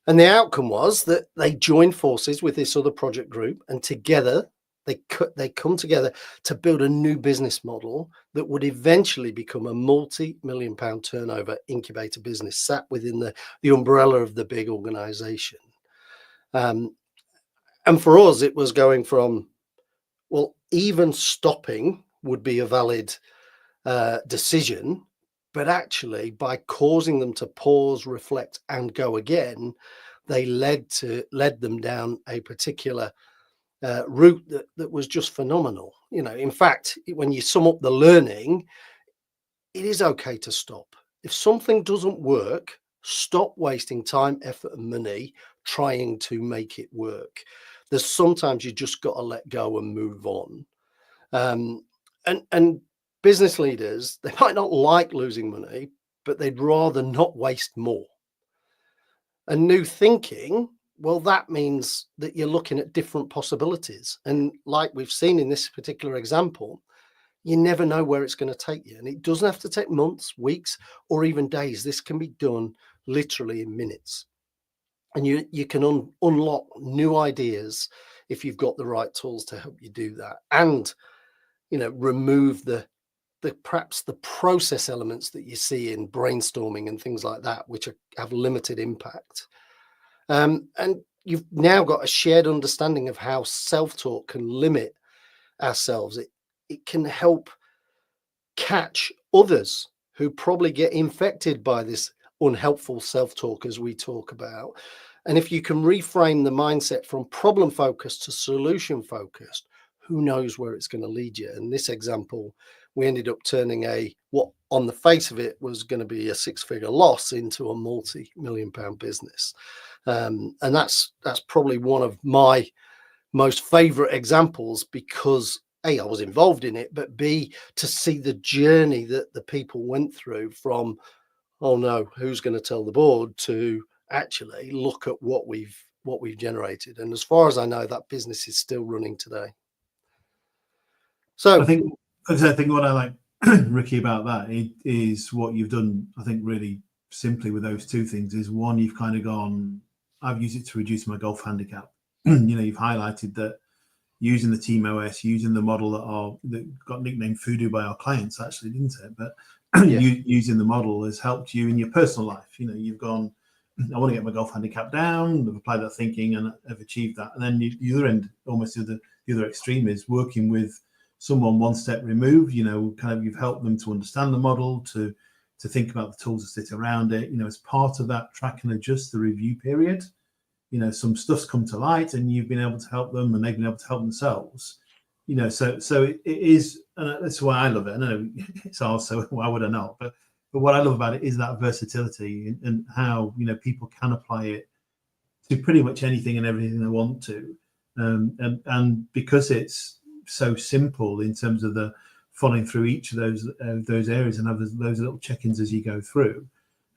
And the outcome was that they joined forces with this other project group, and together they come together to build a new business model that would eventually become a multi-million-pound turnover incubator business sat within the umbrella of the big organization. And for us, it was going from, well, even stopping would be a valid decision, but actually by causing them to pause, reflect, and go again, they led them down a particular route that was just phenomenal. In fact, when you sum up the learning, it is okay to stop. If something doesn't work, stop wasting time, effort, and money trying to make it work. There's sometimes you just got to let go and move on. And business leaders, they might not like losing money, but they'd rather not waste more. And new thinking, well, that means that you're looking at different possibilities. And like we've seen in this particular example, you never know where it's going to take you. And it doesn't have to take months, weeks, or even days. This can be done literally in minutes. And you can unlock new ideas if you've got the right tools to help you do that. And, remove perhaps the process elements that you see in brainstorming and things like that, which have limited impact. And you've now got a shared understanding of how self-talk can limit ourselves. It can help catch others who probably get infected by this unhelpful self-talk as we talk about. And if you can reframe the mindset from problem focused to solution focused, who knows where it's going to lead you. In this example, we ended up turning what on the face of it was going to be a six-figure loss into a multi-million-pound business. And that's probably one of my most favorite examples because A, I was involved in it, but B, to see the journey that the people went through from, oh no, who's going to tell the board, to actually look at what we've generated. And as far as I know, that business is still running today. So I think what I like, Ricky, about that is what you've done, I think, really simply with those two things is, one, you've kind of gone, I've used it to reduce my golf handicap. You've highlighted that using the Team OS, using the model that got nicknamed FoooDo by our clients, actually, didn't it? But yeah. Using the model has helped you in your personal life. You've gone, I want to get my golf handicap down. I've applied that thinking and I've achieved that. And then the other end, almost the other extreme, is working with someone one step removed. Kind of, you've helped them to understand the model, to think about the tools that sit around it. As part of that track and adjust the review period, some stuff's come to light and you've been able to help them and they've been able to help themselves. So it is, and that's why I love it. I know it's also, why would I not? But what I love about it is that versatility and how, people can apply it to pretty much anything and everything they want to. And because it's so simple in terms of the following through each of those areas and have those little check-ins as you go through,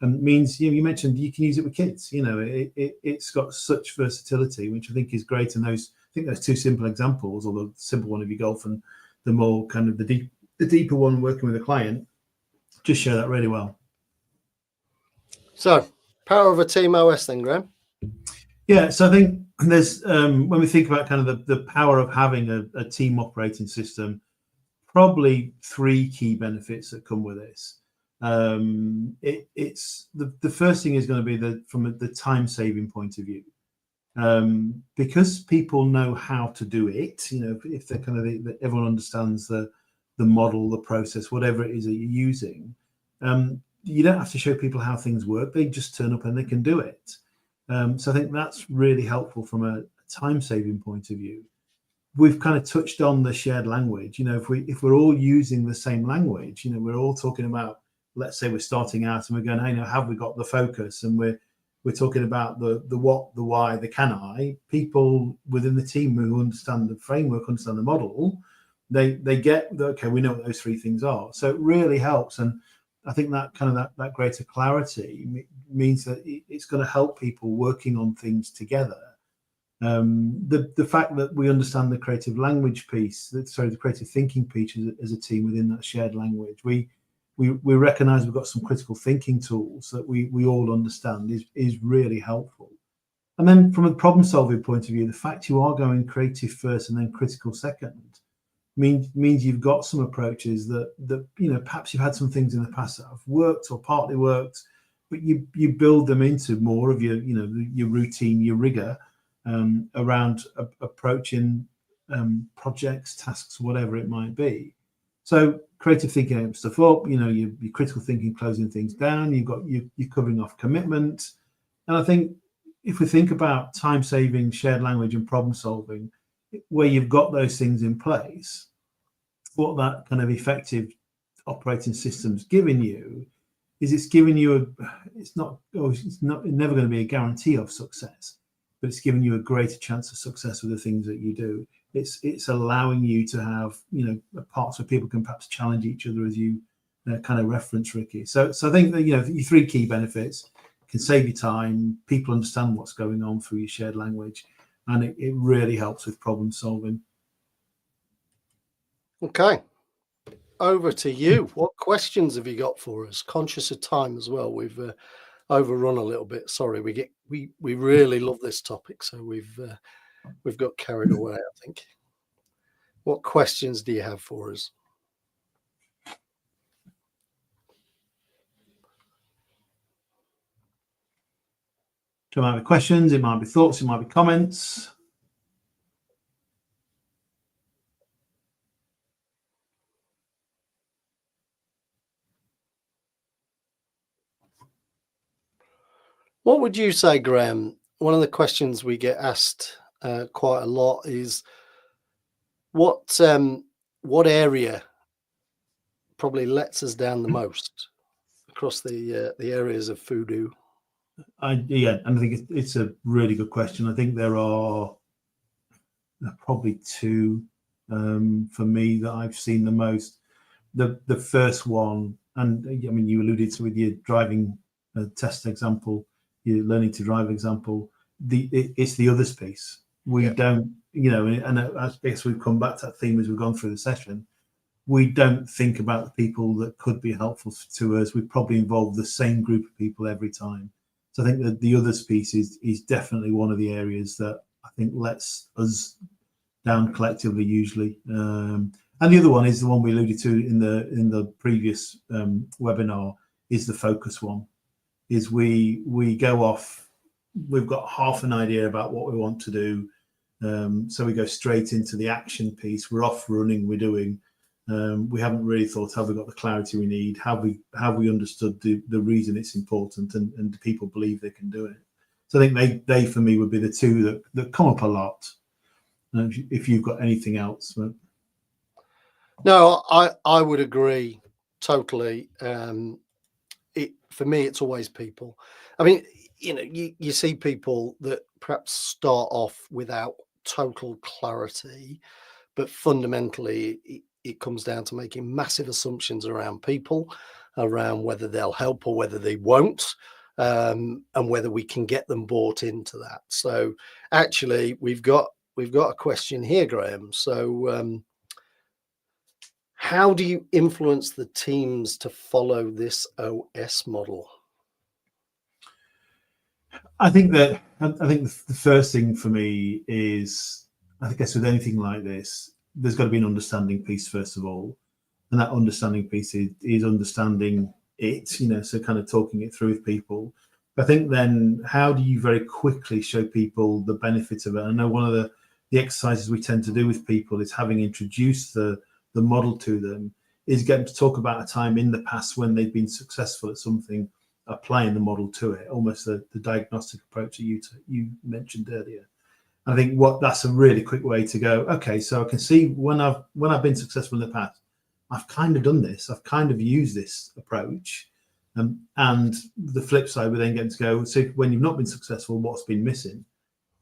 means, you mentioned you can use it with kids. It's got such versatility, which I think is great. And those two simple examples, or the simple one of your golf and the more kind of the deeper one working with a client, just show that really well. So, power of a Team OS then, Graham? Yeah, so I think there's, when we think about kind of the power of having a team operating system, probably three key benefits that come with this. It's the first thing is going to be from the time saving point of view, because people know how to do it. If they're kind of everyone understands the model, the process, whatever it is that you're using. You don't have to show people how things work. They just turn up and they can do it. So I think that's really helpful from a time saving point of view. We've kind of touched on the shared language. If we're all using the same language, we're all talking about, let's say we're starting out and we're going, hey, have we got the focus? And we're talking about the what, the why, the can I. People within the team who understand the framework, understand the model, they get, okay, we know what those three things are. So it really helps. And I think that kind of that greater clarity means that it's going to help people working on things together. The fact that we understand the creative language piece, the creative thinking piece as a team within that shared language, we we recognize we've got some critical thinking tools that we all understand is really helpful. And then from a problem solving point of view, the fact you are going creative first and then critical second means you've got some approaches that perhaps you've had some things in the past that have worked or partly worked, but you build them into more of your your routine, your rigor around approaching projects, tasks, whatever it might be. So creative thinking opens stuff up, your critical thinking closing things down, you're covering off commitment. And I think if we think about time saving, shared language and problem solving, where you've got those things in place, what that kind of effective operating system's giving you is it's giving you it's never going to be a guarantee of success, but it's giving you a greater chance of success with the things that you do. It's allowing you to have parts where people can perhaps challenge each other, as you kind of reference, Ricky. So I think that your three key benefits can save you time, people understand what's going on through your shared language, and it really helps with problem solving. Okay, over to you. What questions have you got for us? Conscious of time as well. We've overrun a little bit. Sorry, we really love this topic, so we've got carried away, I think. What questions do you have for us? So it might be questions, it might be thoughts, it might be comments. What would you say, Graham? One of the questions we get asked quite a lot is what area probably lets us down the most across the areas of FoooDo? Yeah, and I think it's a really good question. I think there are probably two for me that I've seen the most. The first one, and I mean, you alluded to with your driving test example, your learning to drive example, it's the others piece. We don't, and I guess we've come back to that theme as we've gone through the session. We don't think about the people that could be helpful to us. We probably involve the same group of people every time. So I think that the others piece is definitely one of the areas that I think lets us down collectively usually. And the other one is the one we alluded to in the previous webinar, is the focus one. Is we go off, we've got half an idea about what we want to do, so we go straight into the action piece. We're off running, we're doing. We haven't really thought, have we got the clarity we need? Have we understood the reason it's important, and do people believe they can do it? So I think they for me would be the two that come up a lot. If you've got anything else. But... No, I would agree totally. For me, it's always people. I mean, you see people that perhaps start off without total clarity, but fundamentally it comes down to making massive assumptions around people, around whether they'll help or whether they won't, and whether we can get them bought into that. So actually, we've got a question here, Graham. So how do you influence the teams to follow this OS model? I think the first thing for me is, I guess with anything like this, there's got to be an understanding piece first of all, and that understanding piece is understanding it, so kind of talking it through with people. I think then, how do you very quickly show people the benefits of it? I know one of the exercises we tend to do with people is, having introduced the model to them, is get them to talk about a time in the past when they've been successful at something, applying the model to it, almost the diagnostic approach that you mentioned earlier. I think that's a really quick way to go, okay, so I can see when I've been successful in the past, I've kind of done this, I've kind of used this approach. And the flip side, we then get to go, so when you've not been successful, what's been missing?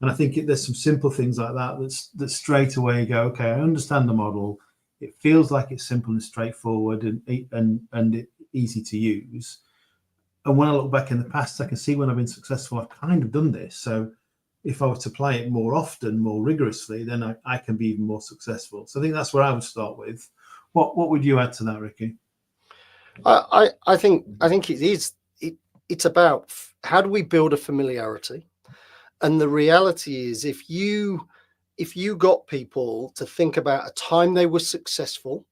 And I think there's some simple things like that straight away go, okay, I understand the model. It feels like it's simple and straightforward and easy to use. And when I look back in the past, I can see when I've been successful, I've kind of done this. So if I were to apply it more often, more rigorously, then I can be even more successful. So I think that's where I would start with. What would you add to that, Ricky? I think it is. It's about how do we build a familiarity, and the reality is if you got people to think about a time they were successful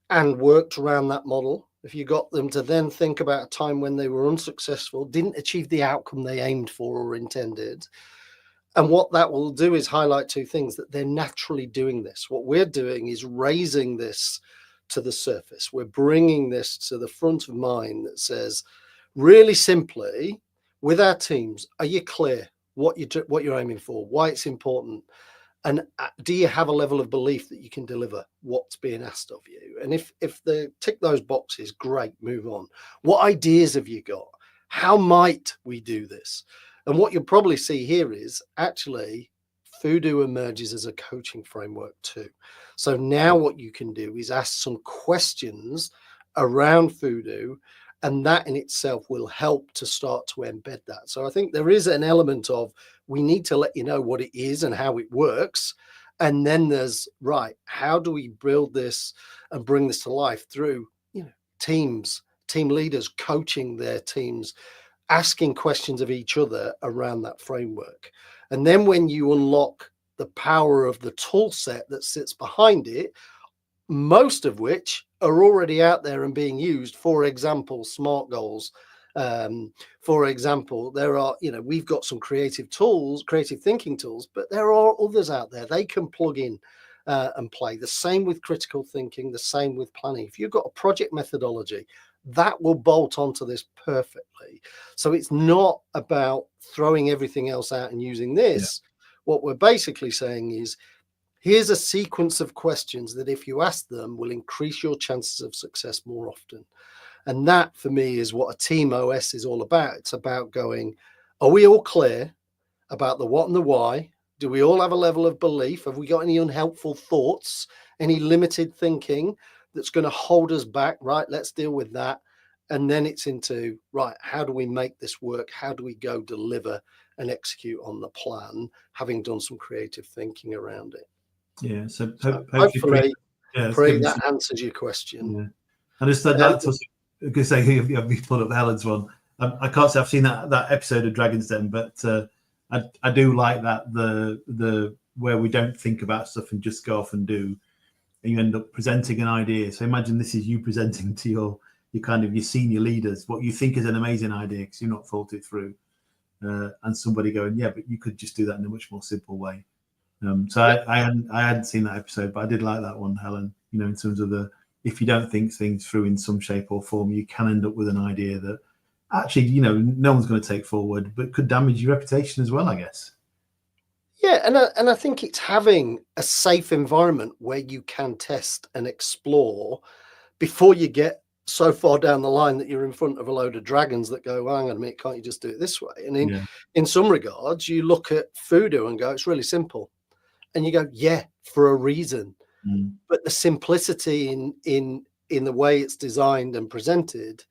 and worked around that model, if you got them to then think about a time when they were unsuccessful, didn't achieve the outcome they aimed for or intended, and what that will do is highlight two things: that they're naturally doing this. What we're doing is raising this to the surface. We're bringing this to the front of mind that says, really simply, with our teams, are you clear what you're aiming for, why it's important? And do you have a level of belief that you can deliver what's being asked of you? And if they tick those boxes, great, move on. What ideas have you got? How might we do this? And what you'll probably see here is actually FoooDo emerges as a coaching framework too. So now what you can do is ask some questions around FoooDo, and that in itself will help to start to embed that. So I think there is an element of, we need to let you know what it is and how it works. And then there's, right, how do we build this and bring this to life through, teams, team leaders coaching their teams, asking questions of each other around that framework. And then when you unlock the power of the tool set that sits behind it, most of which are already out there and being used, for example, SMART goals. For example, there are, we've got some creative tools, creative thinking tools, but there are others out there they can plug in and play. The same with critical thinking, the same with planning. If you've got a project methodology, that will bolt onto this perfectly. So it's not about throwing everything else out and using this. Yeah. What we're basically saying is, here's a sequence of questions that if you ask them will increase your chances of success more often. And that for me is what a team OS is all about. It's about going, are we all clear about the what and the why? Do we all have a level of belief? Have we got any unhelpful thoughts, any limited thinking that's going to hold us back? Right, let's deal with that. And then it's into, right, how do we make this work? How do we go deliver and execute on the plan, having done some creative thinking around it? Yeah, so hopefully, yeah, that answers your question. Yeah. And just that's also, I could say, you pulled up Helen's one. I can't say I've seen that episode of Dragon's Den, but I do like that the where we don't think about stuff and just go off and do, and you end up presenting an idea. So imagine this is you presenting to your senior leaders what you think is an amazing idea because you've not thought it through, and somebody going, yeah, but you could just do that in a much more simple way. So I hadn't seen that episode, but I did like that one, Helen. In terms of if you don't think things through in some shape or form, you can end up with an idea that actually, no one's going to take forward, but could damage your reputation as well, I guess. Yeah, and I think it's having a safe environment where you can test and explore before you get so far down the line that you're in front of a load of dragons that go, well, hang on a minute, can't you just do it this way? And in some regards, you look at FoooDo and go, it's really simple. And you go, yeah, for a reason. But the simplicity in the way it's designed and presented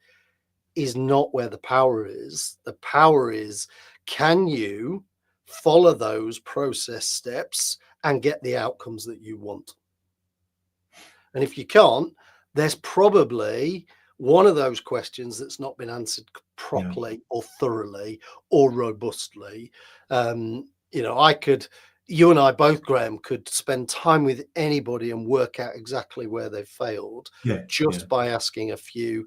is not where the power is. The power is, can you follow those process steps and get the outcomes that you want? And if you can't, there's probably one of those questions that's not been answered properly or thoroughly or robustly. You and I both, Graham, could spend time with anybody and work out exactly where they've failed by asking a few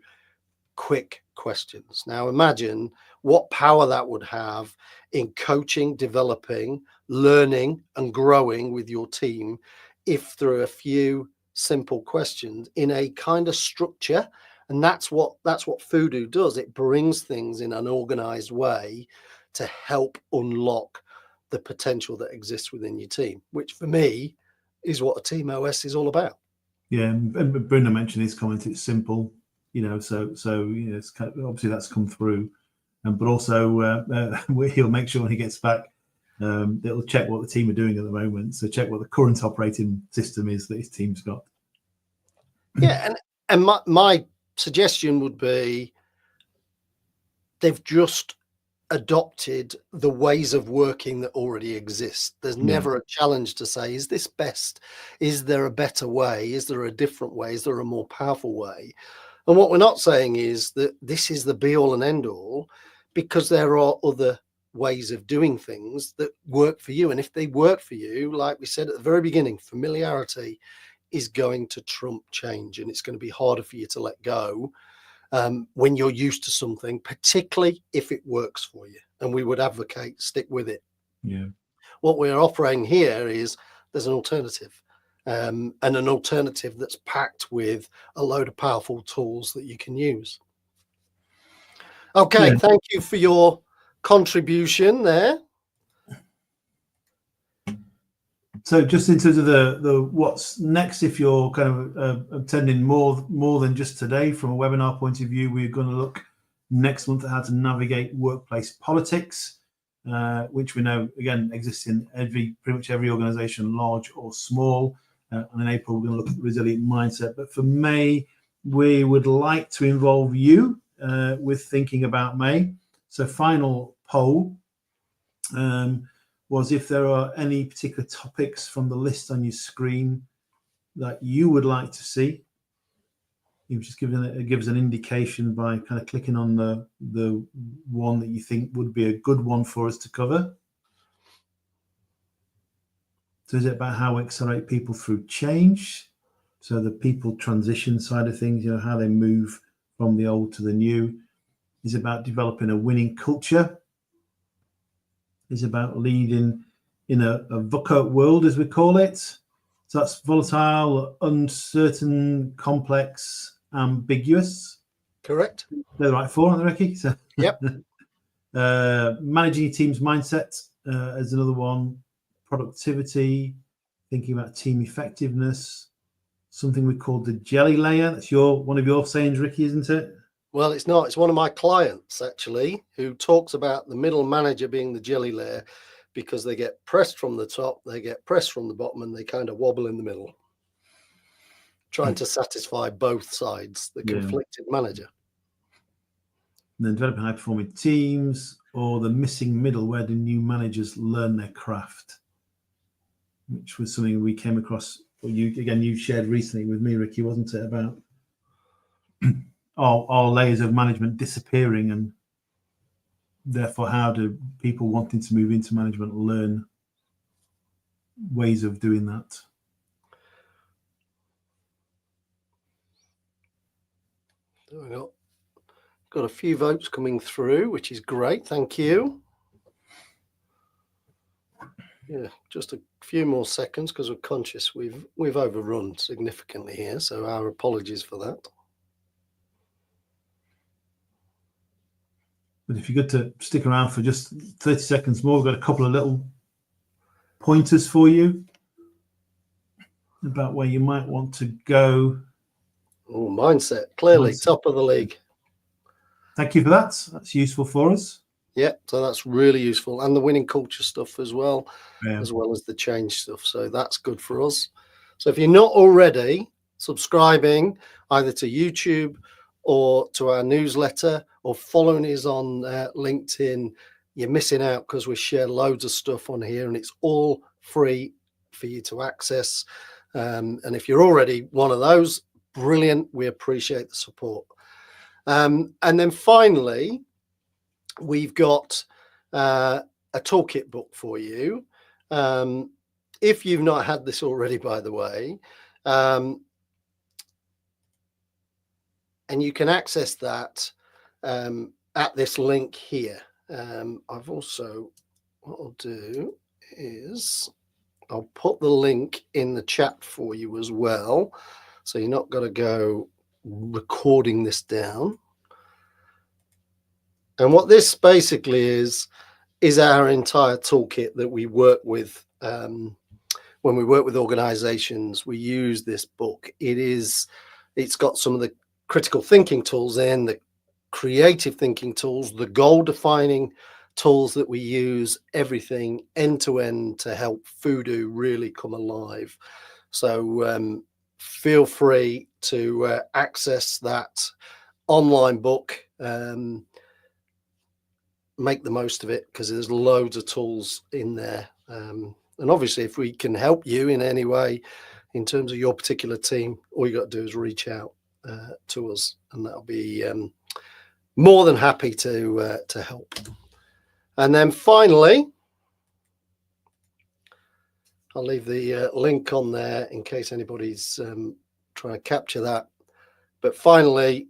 quick questions. Now, imagine what power that would have in coaching, developing, learning, and growing with your team if through a few simple questions in a kind of structure. And that's what FoooDo does. It brings things in an organized way to help unlock the potential that exists within your team, which for me is what a team OS is all about. Yeah, and Bruno mentioned his comment. It's simple, so it's obviously that's come through, but also he'll make sure when he gets back, it'll check what the team are doing at the moment. So check what the current operating system is that his team's got. Yeah, and my suggestion would be they've just adopted the ways of working that already exist. There's never a challenge to say, is this best? Is there a better way? Is there a different way? Is there a more powerful way? And what we're not saying is that this is the be all and end all, because there are other ways of doing things that work for you. And if they work for you, like we said at the very beginning, familiarity is going to trump change, and it's going to be harder for you to let go when you're used to something, particularly if it works for you. And we would advocate stick with it. Yeah. What we're offering here is there's an alternative, and an alternative that's packed with a load of powerful tools that you can use. Okay, thank you for your contribution there. So just in terms of the what's next, if you're kind of attending more than just today from a webinar point of view, we're going to look next month at how to navigate workplace politics, which we know again exists in pretty much every organization, large or small. And in April, we're going to look at the resilient mindset. But for May, we would like to involve you with thinking about May. So final poll was if there are any particular topics from the list on your screen that you would like to see. You've just it gives an indication by kind of clicking on the one that you think would be a good one for us to cover. So is it about how we accelerate people through change? So the people transition side of things, how they move from the old to the new. Is it about developing a winning culture? Is about leading in a VUCA world, as we call it. So that's volatile, uncertain, complex, ambiguous. Correct. They're the right four, aren't they, Ricky? So, yep. Managing your team's mindset as another one. Productivity, thinking about team effectiveness. Something we call the jelly layer. That's one of your sayings, Ricky, isn't it? Well, it's not. It's one of my clients, actually, who talks about the middle manager being the jelly layer, because they get pressed from the top, they get pressed from the bottom, and they kind of wobble in the middle, trying to satisfy both sides, the conflicted manager. And then developing high-performing teams, or the missing middle, where do new managers learn their craft? Which was something we came across, or you shared recently with me, Ricky, wasn't it, about all layers of management disappearing, and therefore how do people wanting to move into management learn ways of doing that? There we go. Got a few votes coming through, which is great. Thank you. Yeah, just a few more seconds because we're conscious we've overrun significantly here, so our apologies for that. But if you're good to stick around for just 30 seconds more, we've got a couple of little pointers for you about where you might want to go. Oh, mindset, clearly top of the league. Thank you for that. That's useful for us. Yeah, so that's really useful. And the winning culture stuff as well, yeah. as well as the change stuff. So that's good for us. So if you're not already subscribing either to YouTube or to our newsletter or following us on LinkedIn, you're missing out, because we share loads of stuff on here and it's all free for you to access. And if you're already one of those, brilliant. We appreciate the support. And then finally, we've got a toolkit book for you. If you've not had this already, by the way, and you can access that at this link here. I've also, what I'll do is I'll put the link in the chat for you as well. So you're not going to go recording this down. And what this basically is our entire toolkit that we work with. When we work with organizations, we use this book. It's got some of the critical thinking tools in, the creative thinking tools, the goal defining tools that we use, everything end to end to help FoooDo really come alive. So feel free to access that online book. Make the most of it, because there's loads of tools in there. And obviously, if we can help you in any way in terms of your particular team, all you got to do is reach out. to us, and that'll be more than happy to help. And then finally, I'll leave the link on there in case anybody's trying to capture that. But finally,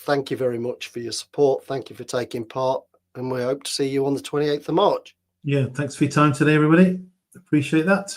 thank you very much for your support. Thank you for taking part, and we hope to see you on the 28th of March. Yeah, thanks for your time today, everybody. Appreciate that.